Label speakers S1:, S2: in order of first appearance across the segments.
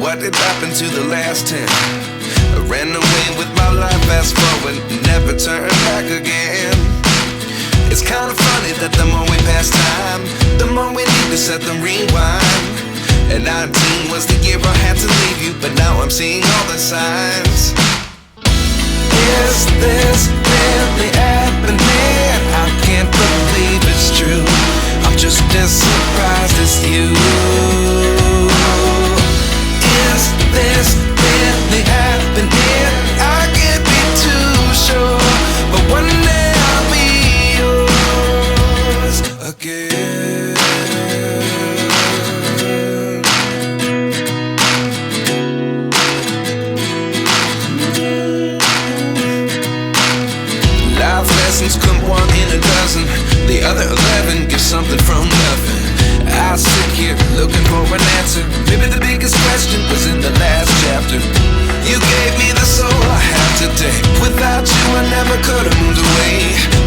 S1: What did happen to the last 10? I ran away with my life, fast forward, never turn back again. It's kinda funny that the more we pass time, the more we need to set the rewind. And 19 was the year I had to leave you, but now I'm seeing all the signs. Is this really happening? I can't believe it's true. I'm just as surprised as you. Is this really happening? I can't be too sure, but one day I'll be yours again. Life lessons come one in a dozen. The other 11 give something from nothing. I sit here looking for an answer. Maybe the biggest question was in the last chapter. You gave me the soul I have today. Without you I never could have moved away.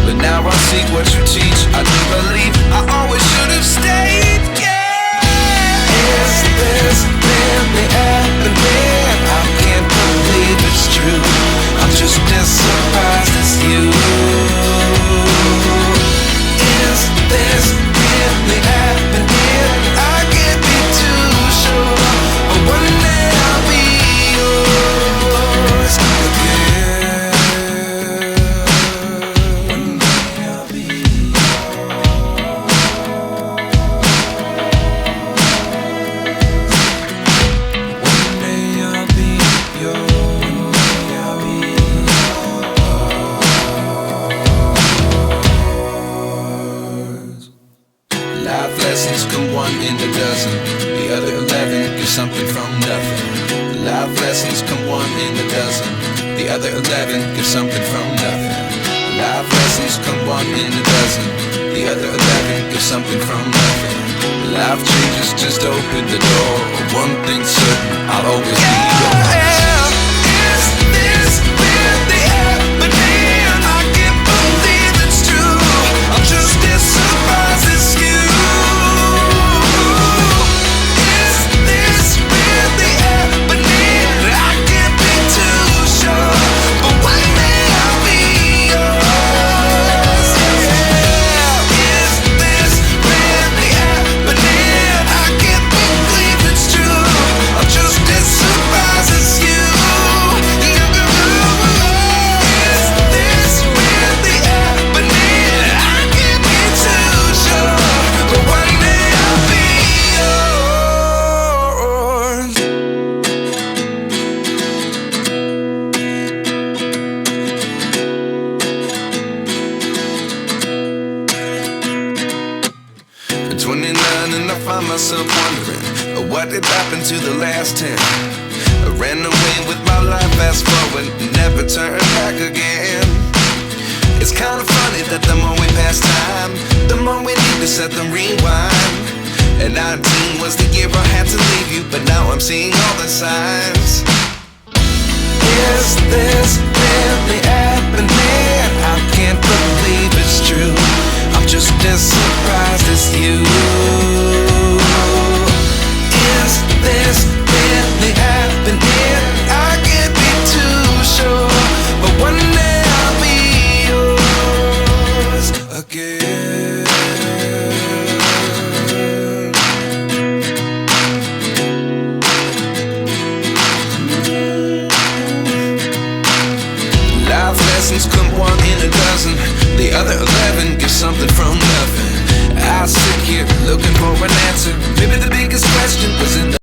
S1: But now I see what you teach. I do believe I always should have stayed. Yeah. Is this really happening? I can't believe it's true. I'm just as surprised as you. Is this really happening? I can't be too sure, but one day I'll be yours again. One day I'll be yours. One day I'll be yours. One day I'll be yours. Life lessons come one in a dozen. The other 11 give something from nothing. Life lessons come one in a dozen. The other 11 give something from nothing. Life lessons come one in a dozen. The other 11 give something from nothing. Life changes just open the door. One thing's certain, I'll always be yours. Is this really happening? I can't believe it's true. I'm just as surprised as you. And I find myself wondering, what did happen to the last 10? I ran away with my life, fast forward, never turn back again. It's kinda funny that the more we pass time, the more we need to set the rewind. And 19 was the year I had to leave you, but now I'm seeing all the signs. Is this really happening? I can't believe it's true. I'm just as surprised as you. Is this